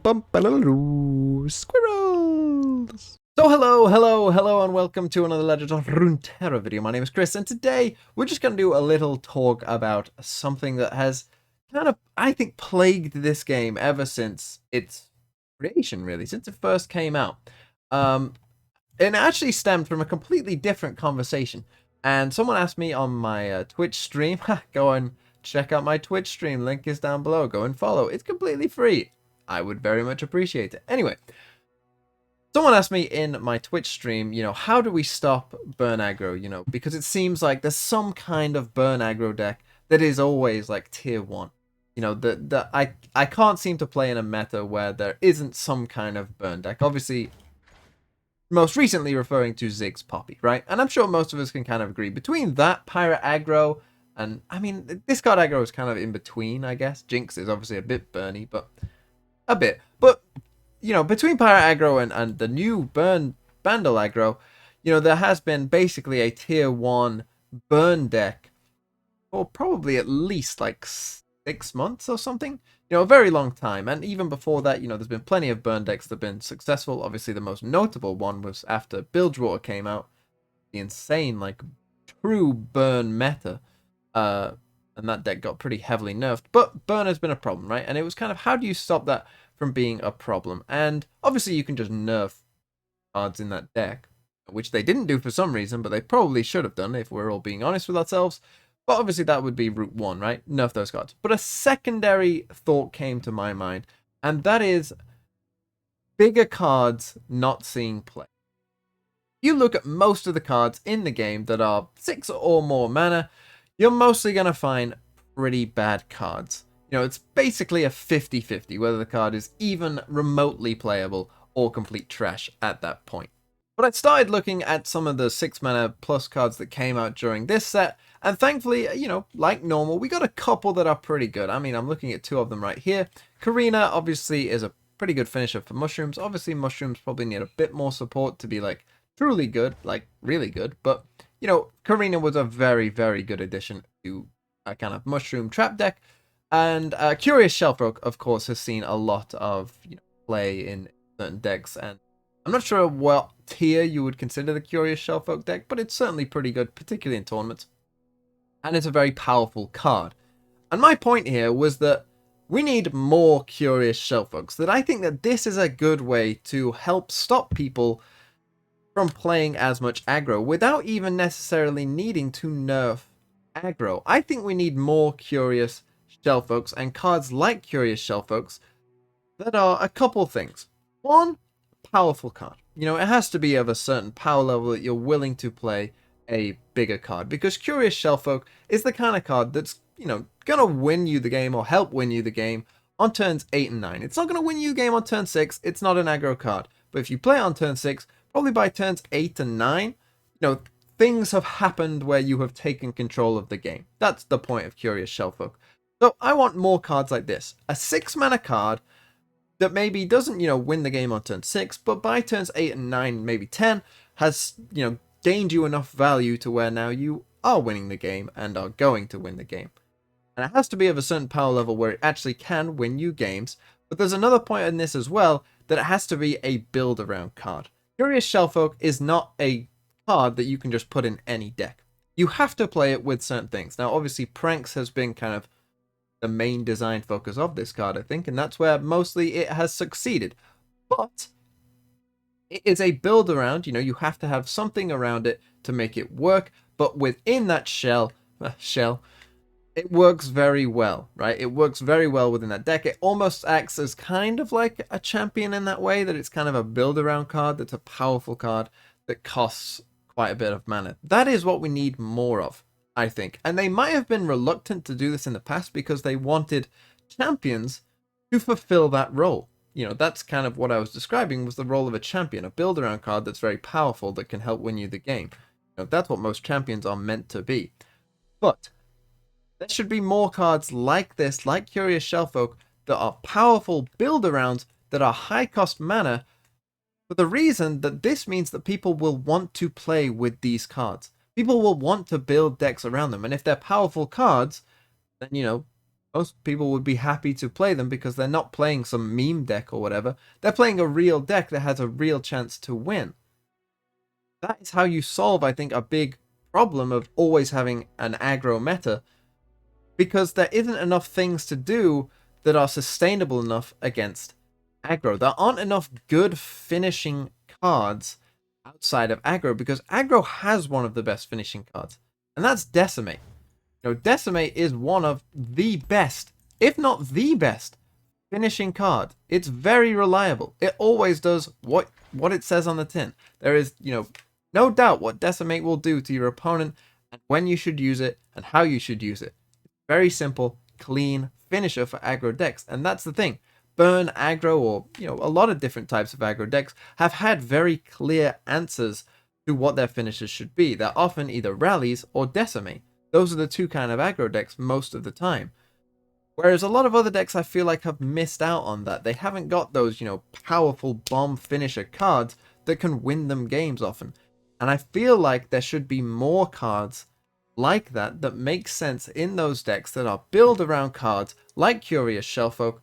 Squirrels! So hello, and welcome to another Legend of Runeterra video. My name is Chris, and today we're just going to do a little talk about something that has kind of, I think, plagued this game ever since its creation, really, since it first came out. It actually stemmed from a completely different conversation, and someone asked me on my Twitch stream, go and check out my Twitch stream, link is down below, go and follow, it's completely free. I would very much appreciate it. Anyway, someone asked me in my Twitch stream, how do we stop burn aggro, because it seems like there's some kind of burn aggro deck that is always like tier 1. I can't seem to play in a meta where there isn't some kind of burn deck. Obviously, most recently referring to Ziggs Poppy, right? And I'm sure most of us can kind of agree between that, Pirate aggro, and I mean, this card aggro is kind of in between, I guess. Jinx is obviously a bit burny, but a bit. But, between Pirate aggro and the new burn Bandle aggro, there has been basically a tier 1 burn deck for probably at least like 6 months or something. A very long time. And even before that, there's been plenty of burn decks that have been successful. Obviously, the most notable one was after Bilgewater came out. The insane, like, true burn meta. And that deck got pretty heavily nerfed. But burn has been a problem, right? And it was kind of, how do you stop that from being a problem? And obviously, you can just nerf cards in that deck, which they didn't do for some reason, but they probably should have done if we're all being honest with ourselves. But obviously that would be route 1, right? Nerf those cards. But a secondary thought came to my mind, and that is bigger cards not seeing play. You look at most of the cards in the game that are 6 or more mana, you're mostly going to find pretty bad cards. It's basically a 50-50 whether the card is even remotely playable or complete trash at that point. But I started looking at some of the 6 mana plus cards that came out during this set, and thankfully, like normal, we got a couple that are pretty good. I mean, I'm looking at 2 of them right here. Karina, obviously, is a pretty good finisher for mushrooms. Obviously, mushrooms probably need a bit more support to be, like, truly good, like, really good. But, Karina was a very, very good addition to a kind of mushroom trap deck. And Curious Shellfolk, of course, has seen a lot of play in certain decks, and I'm not sure what tier you would consider the Curious Shellfolk deck, but it's certainly pretty good, particularly in tournaments. And it's a very powerful card. And my point here was that we need more Curious Shellfolks. That I think that this is a good way to help stop people from playing as much aggro without even necessarily needing to nerf aggro. I think we need more Curious Shellfolks and cards like Curious Shellfolks that are a couple things. One, powerful card. It has to be of a certain power level that you're willing to play a bigger card, because Curious Shellfolk is the kind of card that's, gonna win you the game or help win you the game on turns 8 and 9. It's not gonna win you the game on turn 6. It's not an aggro card. But if you play on turn 6, probably by turns 8 and 9, things have happened where you have taken control of the game. That's the point of Curious Shellfolk. So I want more cards like this. A 6 mana card that maybe doesn't, win the game on turn 6, but by turns 8 and 9, maybe 10, has, gained you enough value to where now you are winning the game and are going to win the game. And it has to be of a certain power level where it actually can win you games. But there's another point in this as well, that it has to be a build around card. Curious Shellfolk is not a card that you can just put in any deck. You have to play it with certain things. Now, obviously, Pranks has been kind of the main design focus of this card, I think, and that's where mostly it has succeeded. But it is a build around, you have to have something around it to make it work, but within that shell, it works very well, right? It works very well within that deck. It almost acts as kind of like a champion in that way, that it's kind of a build around card that's a powerful card that costs quite a bit of mana. That is what we need more of, I think. And they might have been reluctant to do this in the past because they wanted champions to fulfill that role. That's kind of what I was describing, was the role of a champion, a build around card that's very powerful that can help win you the game. That's what most champions are meant to be. But there should be more cards like this, like Curious Shellfolk, that are powerful build arounds that are high cost mana, for the reason that this means that people will want to play with these cards. People will want to build decks around them, and if they're powerful cards, then Most people would be happy to play them because they're not playing some meme deck or whatever. They're playing a real deck that has a real chance to win. That is how you solve, I think, a big problem of always having an aggro meta, because there isn't enough things to do that are sustainable enough against aggro. There aren't enough good finishing cards outside of aggro, because aggro has one of the best finishing cards, and that's Decimate. Decimate is one of the best, if not the best, finishing card. It's very reliable. It always does what it says on the tin. There is, no doubt what Decimate will do to your opponent, and when you should use it, and how you should use it. Very simple, clean finisher for aggro decks, and that's the thing. Burn, aggro, or a lot of different types of aggro decks have had very clear answers to what their finishers should be. They're often either rallies or Decimate. Those are the two kind of aggro decks most of the time. Whereas a lot of other decks I feel like have missed out on that. They haven't got those, powerful bomb finisher cards that can win them games often. And I feel like there should be more cards like that that make sense in those decks that are built around cards like Curious Shellfolk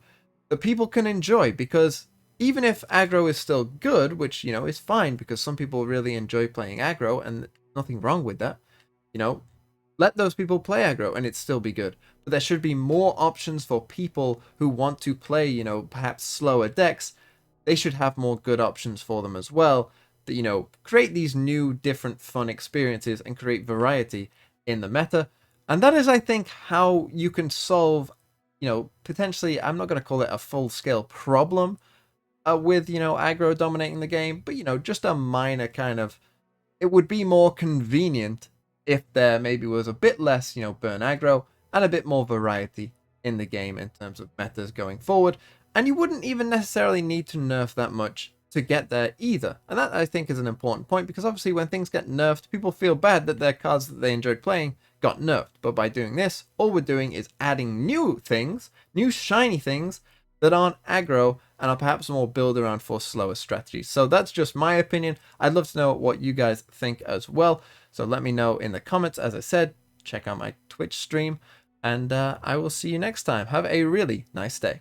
that people can enjoy, because even if aggro is still good, which, is fine because some people really enjoy playing aggro and nothing wrong with that, let those people play aggro and it still be good. But there should be more options for people who want to play, perhaps slower decks. They should have more good options for them as well. That, create these new, different, fun experiences and create variety in the meta. And that is, I think, how you can solve, potentially, I'm not going to call it a full-scale problem with, aggro dominating the game, but, just a minor kind of, it would be more convenient if there maybe was a bit less, burn aggro, and a bit more variety in the game in terms of metas going forward. And you wouldn't even necessarily need to nerf that much to get there either. And that, I think, is an important point, because obviously when things get nerfed, people feel bad that their cards that they enjoyed playing got nerfed. But by doing this, all we're doing is adding new things, new shiny things, that aren't aggro and are perhaps more build around for slower strategies. So that's just my opinion. I'd love to know what you guys think as well. So let me know in the comments. As I said, check out my Twitch stream, and I will see you next time. Have a really nice day.